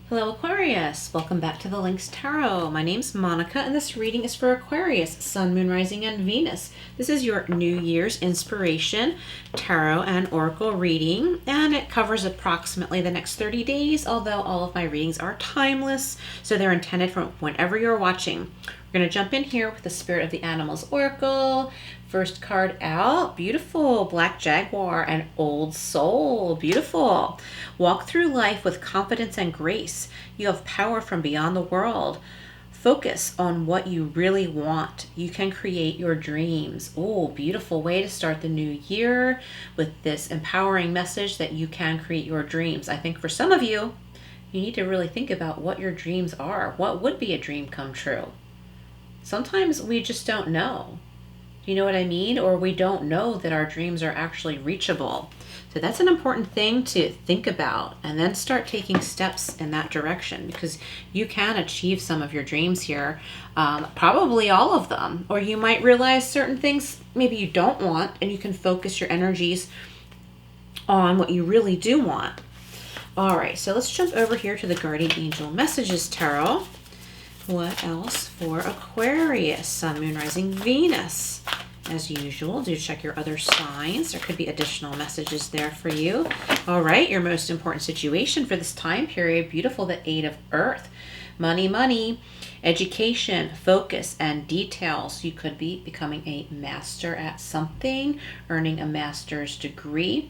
Hello Aquarius, welcome back to the Lynx Tarot. My name's Monica and this reading is for Aquarius, Sun, Moon, Rising, and Venus. This is your New Year's inspiration tarot and oracle reading, and it covers approximately the next 30 days, although all of my readings are timeless, so they're intended for whenever you're watching. We're going to jump in here with the Spirit of the Animals Oracle. First card out, beautiful, Black Jaguar and Old Soul, beautiful. Walk through life with confidence and grace. You have power from beyond the world. Focus on what you really want. You can create your dreams. Oh, beautiful way to start the new year with this empowering message that you can create your dreams. I think for some of you, you need to really think about what your dreams are. What would be a dream come true? Sometimes we just don't know. You know what I mean? Or we don't know that our dreams are actually reachable. So that's an important thing to think about, and then start taking steps in that direction, because you can achieve some of your dreams here, probably all of them. Or you might realize certain things maybe you don't want, and you can focus your energies on what you really do want. All right, so let's jump over here to the Guardian Angel Messages Tarot. What else for Aquarius, Sun, Moon, Rising, Venus? As usual, do check your other signs. There could be additional messages there for you. All right, your most important situation for this time period. Beautiful, the Eight of Earth. Money, education, focus, and details. You could be becoming a master at something, earning a master's degree.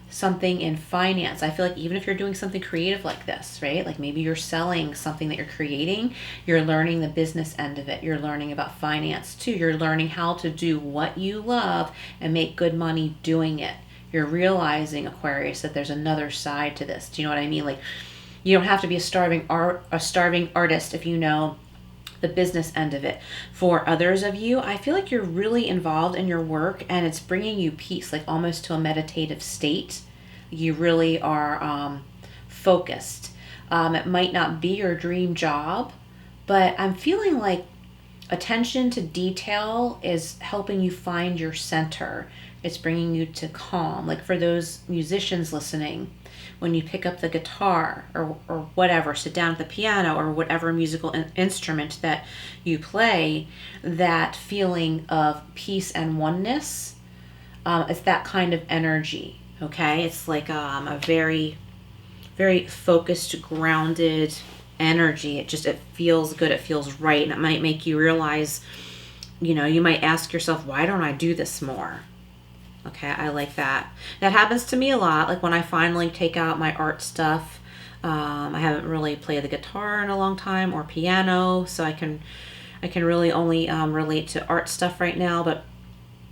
Something in finance. I feel like even if you're doing something creative like this, right? Like maybe you're selling something that you're creating, you're learning the business end of it. You're learning about finance too. You're learning how to do what you love and make good money doing it. You're realizing, Aquarius, that there's another side to this. Do you know what I mean? Like, you don't have to be a starving artist if you know the business end of it. For others of you, I feel like you're really involved in your work and it's bringing you peace, like almost to a meditative state. You really are focused. It might not be your dream job, but I'm feeling like attention to detail is helping you find your center. It's bringing you to calm. Like for those musicians listening, when you pick up the guitar or whatever, sit down at the piano or whatever musical instrument that you play, that feeling of peace and oneness, it's that kind of energy, okay? It's like a very, very focused, grounded energy. It feels good, it feels right, and it might make you realize, you might ask yourself, why don't I do this more? Okay, I like that. That happens to me a lot. Like when I finally take out my art stuff, I haven't really played the guitar in a long time or piano, so I can really only relate to art stuff right now. But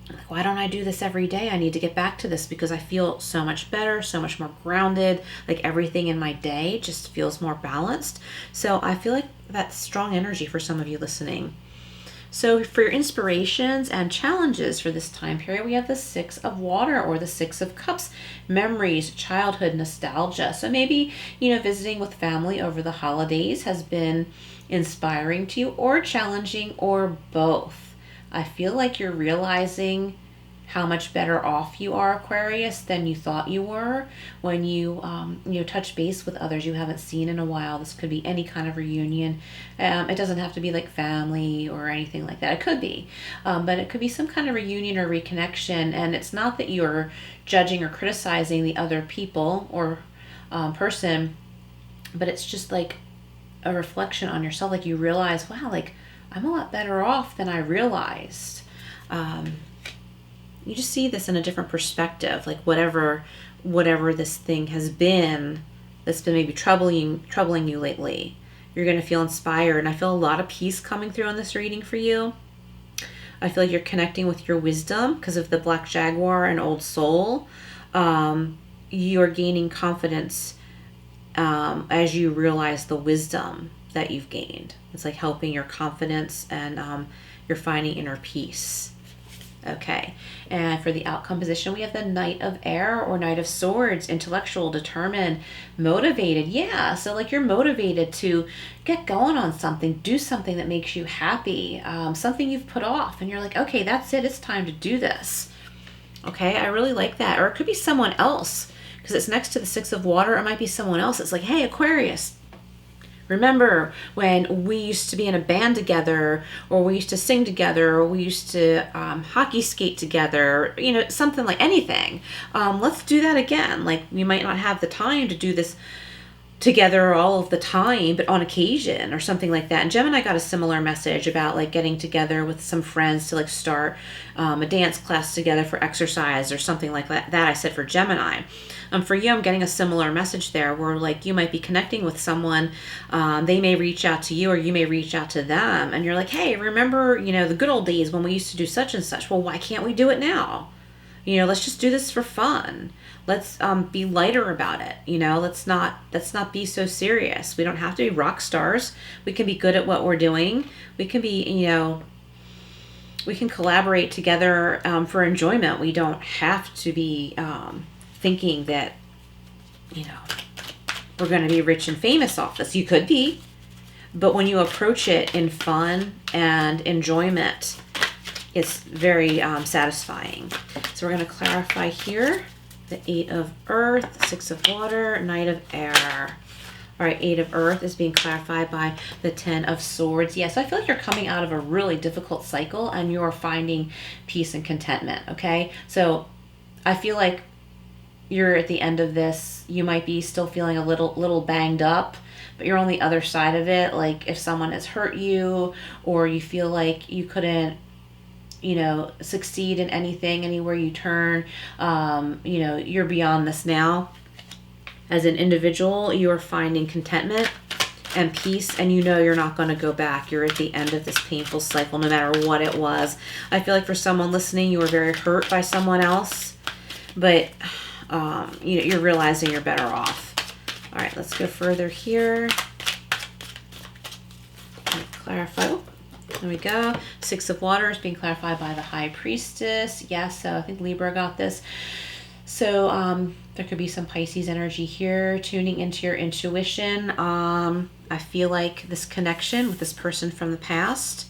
like, why don't I do this every day? I need to get back to this because I feel so much better, so much more grounded. Like everything in my day just feels more balanced. So I feel like that's strong energy for some of you listening. So for your inspirations and challenges for this time period, we have the Six of Water or the Six of Cups, memories, childhood, nostalgia. So maybe, visiting with family over the holidays has been inspiring to you or challenging or both. I feel like you're realizing how much better off you are, Aquarius, than you thought you were when you touch base with others you haven't seen in a while. This could be any kind of reunion. It doesn't have to be like family or anything like that. It could be, but it could be some kind of reunion or reconnection. And it's not that you're judging or criticizing the other people or person, but it's just like a reflection on yourself. Like you realize, wow, like I'm a lot better off than I realized. You just see this in a different perspective, like whatever this thing has been that's been maybe troubling you lately, you're going to feel inspired. And I feel a lot of peace coming through in this reading for you. I feel like you're connecting with your wisdom because of the Black Jaguar and Old Soul. You're gaining confidence as you realize the wisdom that you've gained. It's like helping your confidence, and you're finding inner peace. Okay, and for the outcome position, we have the Knight of Air or Knight of Swords, intellectual, determined, motivated. Yeah, so like you're motivated to get going on something, do something that makes you happy, something you've put off, and you're like, okay, that's it, it's time to do this. Okay, I really like that. Or it could be someone else, because it's next to the Six of Water. It might be someone else. It's like, hey, Aquarius, Remember when we used to be in a band together, or we used to sing together, or we used to hockey skate together, you know, something like anything. Let's do that again. Like, we might not have the time to do this together all of the time, but on occasion or something like that. And Gemini got a similar message about like getting together with some friends to like start a dance class together for exercise or something like that. That I said for Gemini. For you, I'm getting a similar message there where like you might be connecting with someone. They may reach out to you, or you may reach out to them, and you're like, hey, remember, you know, the good old days when we used to do such and such? Well, why can't we do it now? You know, let's just do this for fun. Let's be lighter about it. You know, let's not be so serious. We don't have to be rock stars. We can be good at what we're doing. We can be, you know, we can collaborate together for enjoyment. We don't have to be thinking that, you know, we're going to be rich and famous off this. You could be, but when you approach it in fun and enjoyment, it's very satisfying. So we're going to clarify here. The 8 of Earth, 6 of Water, Knight of Air. All right, 8 of Earth is being clarified by the 10 of Swords. Yes, I feel like you're coming out of a really difficult cycle and you're finding peace and contentment, okay? So I feel like you're at the end of this. You might be still feeling a little banged up, but you're on the other side of it. Like if someone has hurt you, or you feel like you couldn't, you know, succeed in anything, anywhere you turn, you know, you're beyond this now. As an individual, you are finding contentment and peace, and you know you're not going to go back. You're at the end of this painful cycle, no matter what it was. I feel like for someone listening, you were very hurt by someone else, but you know, you're realizing you're better off. All right, let's go further here. Clarify. Oh, there we go. 6 of Water is being clarified by the High Priestess. Yes, so I think Libra got this. So there could be some Pisces energy here, tuning into your intuition. I feel like this connection with this person from the past,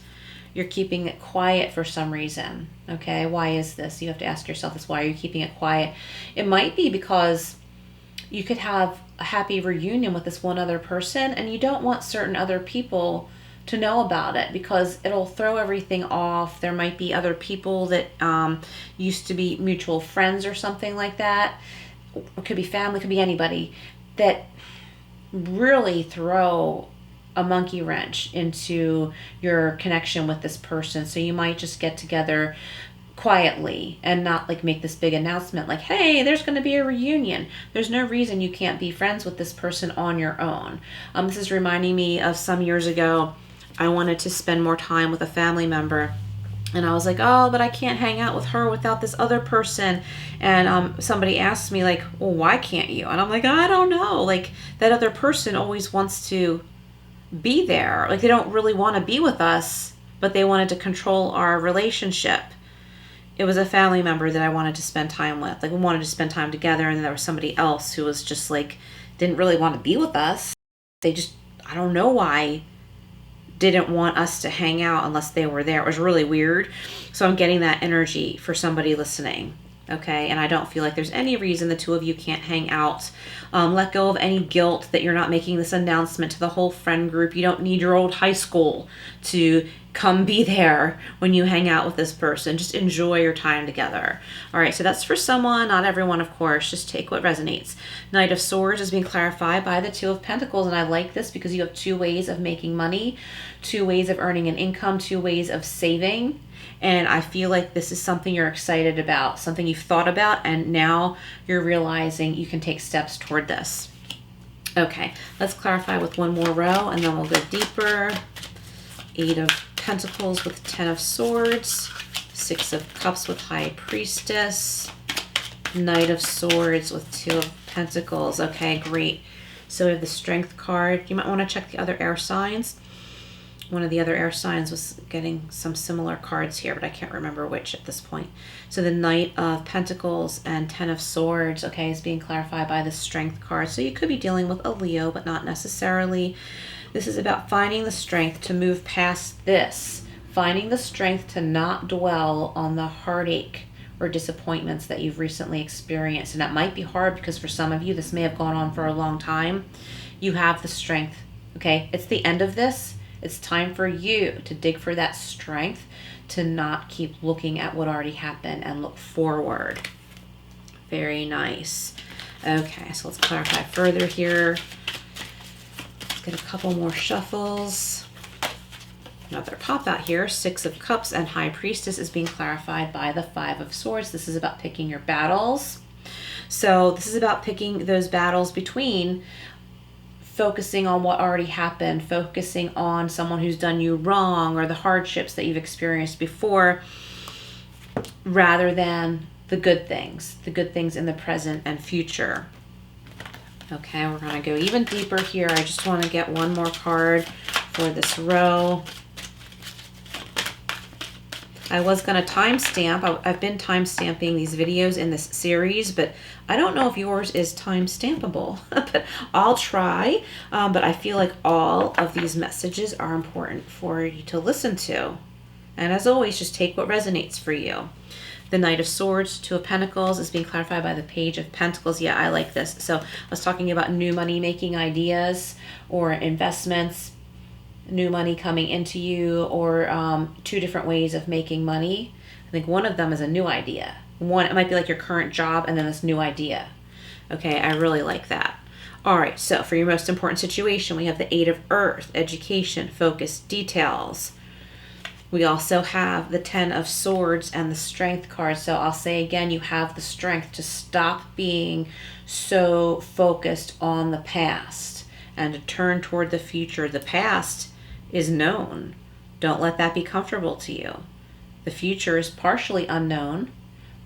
you're keeping it quiet for some reason. Okay, why is this? You have to ask yourself this. Why are you keeping it quiet? It might be because you could have a happy reunion with this one other person, and you don't want certain other people to know about it because it'll throw everything off. There might be other people that used to be mutual friends or something like that. It could be family, it could be anybody, that really throw a monkey wrench into your connection with this person. So you might just get together quietly and not like make this big announcement like, hey, there's going to be a reunion. There's no reason you can't be friends with this person on your own. This is reminding me of some years ago. I wanted to spend more time with a family member, and I was like, oh, but I can't hang out with her without this other person. And somebody asked me like, well, why can't you? And I'm like, I don't know. Like, that other person always wants to be there. Like, they don't really want to be with us, but they wanted to control our relationship. It was a family member that I wanted to spend time with. Like, we wanted to spend time together, and then there was somebody else who was just like, didn't really want to be with us. They just, I don't know why, didn't want us to hang out unless they were there. It was really weird. So I'm getting that energy for somebody listening. Okay, and I don't feel like there's any reason the two of you can't hang out. Let go of any guilt that you're not making this announcement to the whole friend group. You don't need your old high school to come be there when you hang out with this person. Just enjoy your time together. All right, so that's for someone, not everyone, of course. Just take what resonates. Knight of Swords is being clarified by the 2 of Pentacles, and I like this because you have 2 ways of making money, 2 ways of earning an income, 2 ways of saving. And I feel like this is something you're excited about, something you've thought about, and now you're realizing you can take steps toward this. Okay, let's clarify with one more row, and then we'll go deeper. 8 of Pentacles with 10 of Swords, 6 of Cups with High Priestess, Knight of Swords with 2 of Pentacles. Okay, great. So we have the Strength card. You might want to check the other air signs. One of the other air signs was getting some similar cards here, but I can't remember which at this point. So the Knight of Pentacles and 10 of Swords, okay, is being clarified by the Strength card. So you could be dealing with a Leo, but not necessarily. This is about finding the strength to move past this, finding the strength to not dwell on the heartache or disappointments that you've recently experienced. And that might be hard because for some of you, this may have gone on for a long time. You have the strength Okay, it's the end of this. It's time for you to dig for that strength, to not keep looking at what already happened and look forward. Very nice. Okay, so let's clarify further here. Let's get a couple more shuffles. Another pop out here. 6 of Cups and High Priestess is being clarified by the 5 of Swords. This is about picking your battles. So this is about picking those battles between focusing on what already happened, focusing on someone who's done you wrong or the hardships that you've experienced before, rather than the good things in the present and future. Okay, we're going to go even deeper here. I just want to get one more card for this row. I was going to timestamp. I've been timestamping these videos in this series, but I don't know if yours is timestampable, but I'll try. But I feel like all of these messages are important for you to listen to. And as always, just take what resonates for you. The Knight of Swords, 2 of Pentacles is being clarified by the Page of Pentacles. Yeah, I like this. So I was talking about new money-making ideas or investments, new money coming into you, or 2 different ways of making money. I think one of them is a new idea. One, it might be like your current job and then this new idea. Okay, I really like that. All right, so for your most important situation, we have the 8 of Earth, education, focus, details. We also have the 10 of Swords and the Strength card. So I'll say again, you have the strength to stop being so focused on the past and to turn toward the future. The past is known. Don't let that be comfortable to you. The future is partially unknown,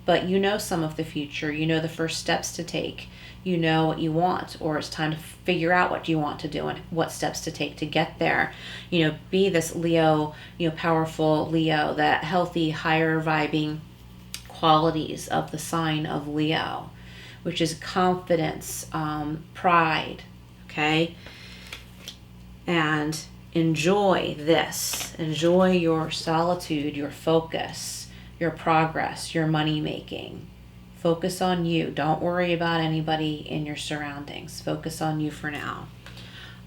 but you know some of the future. You know the first steps to take. You know what you want, or it's time to figure out what you want to do and what steps to take to get there. You know, be this Leo, powerful Leo, that healthy, higher vibing qualities of the sign of Leo, which is confidence, pride, okay? And enjoy this. Enjoy your solitude, your focus, your progress, your money making. Focus on you. Don't worry about anybody in your surroundings. Focus on you for now.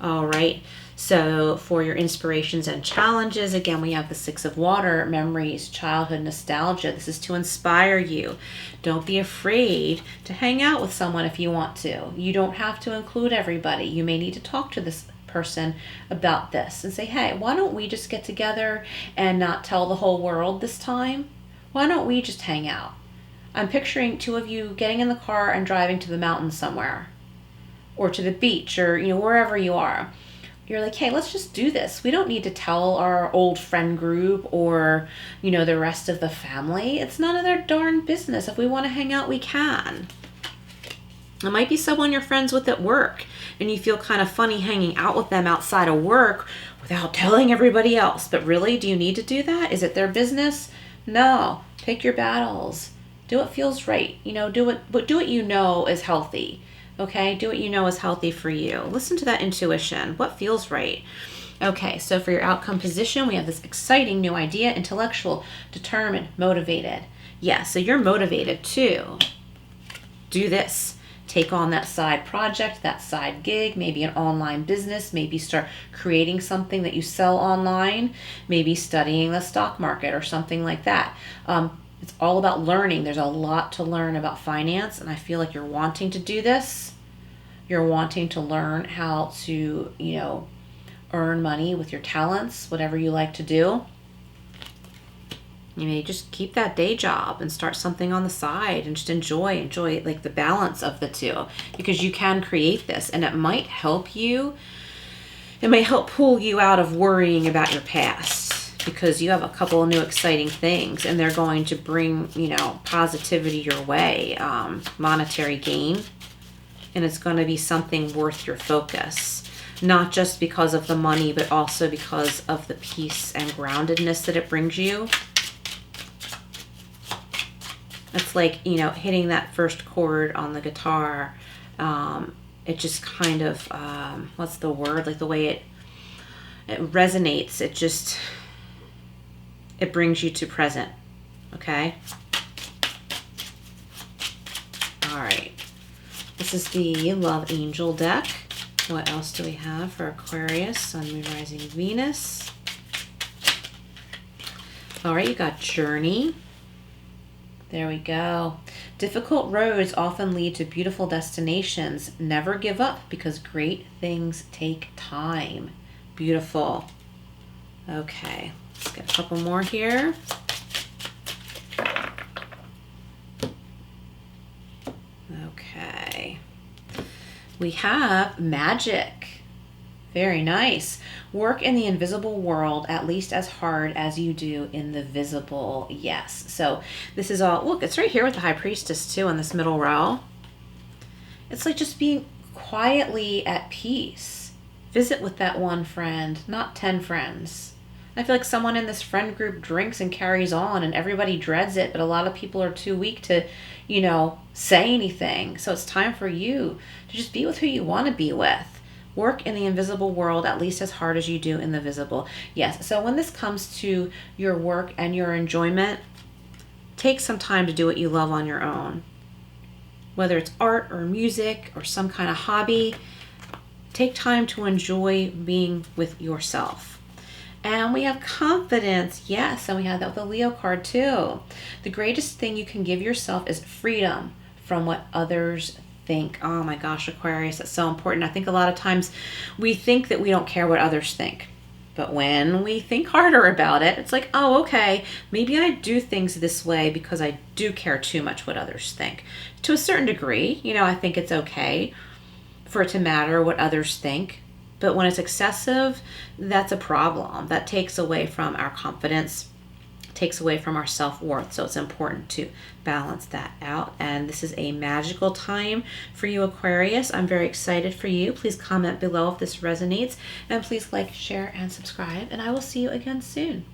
All right. So for your inspirations and challenges, again, we have the 6 of Water, memories, childhood, nostalgia. This is to inspire you. Don't be afraid to hang out with someone if you want to. You don't have to include everybody. You may need to talk to this person about this and say, hey, why don't we just get together and not tell the whole world this time? Why don't we just hang out? I'm picturing 2 of you getting in the car and driving to the mountains somewhere, or to the beach, or wherever you are. You're like, hey, let's just do this. We don't need to tell our old friend group or the rest of the family. It's none of their darn business. If we want to hang out, we can. It might be someone you're friends with at work, and you feel kind of funny hanging out with them outside of work without telling everybody else. But really, do you need to do that? Is it their business? No. Pick your battles. Do what feels right. Do what you know is healthy. Okay? Do what you know is healthy for you. Listen to that intuition. What feels right? Okay, so for your outcome position, we have this exciting new idea, intellectual, determined, motivated. Yeah, so you're motivated to do this. Take on that side project, that side gig, maybe an online business, maybe start creating something that you sell online, maybe studying the stock market or something like that. It's all about learning. There's a lot to learn about finance, and I feel like you're wanting to do this. You're wanting to learn how to, earn money with your talents, whatever you like to do. You may just keep that day job and start something on the side and just enjoy like the balance of the two, because you can create this, and it might help you. It may help pull you out of worrying about your past, because you have a couple of new exciting things, and they're going to bring, positivity your way, monetary gain, and it's going to be something worth your focus, not just because of the money, but also because of the peace and groundedness that it brings you. It's like, hitting that first chord on the guitar. It just kind of, what's the word? Like the way it resonates. It brings you to present. Okay? All right. This is the Love Angel deck. What else do we have for Aquarius, Sun, Moon, Rising, Venus? All right, you got Journey. There we go. Difficult roads often lead to beautiful destinations. Never give up because great things take time. Beautiful. Okay, let's get a couple more here. Okay. We have Magic. Very nice. Work in the invisible world at least as hard as you do in the visible. Yes. So this is all, look, it's right here with the High Priestess too in this middle row. It's like just being quietly at peace. Visit with that one friend, not 10 friends. I feel like someone in this friend group drinks and carries on and everybody dreads it, but a lot of people are too weak to, you know, say anything. So it's time for you to just be with who you want to be with. Work in the invisible world at least as hard as you do in the visible. Yes, so when this comes to your work and your enjoyment, take some time to do what you love on your own. Whether it's art or music or some kind of hobby, take time to enjoy being with yourself. And we have confidence. Yes, and we have that with the Leo card too. The greatest thing you can give yourself is freedom from what others think. Oh my gosh, Aquarius, that's so important. I think a lot of times we think that we don't care what others think. But when we think harder about it, it's like, oh, okay, maybe I do things this way because I do care too much what others think. To a certain degree, you know, I think it's okay for it to matter what others think. But when it's excessive, that's a problem. That takes away from our confidence, takes away from our self-worth. So it's important to balance that out. And this is a magical time for you, Aquarius. I'm very excited for you. Please comment below if this resonates. And please like, share, and subscribe. And I will see you again soon.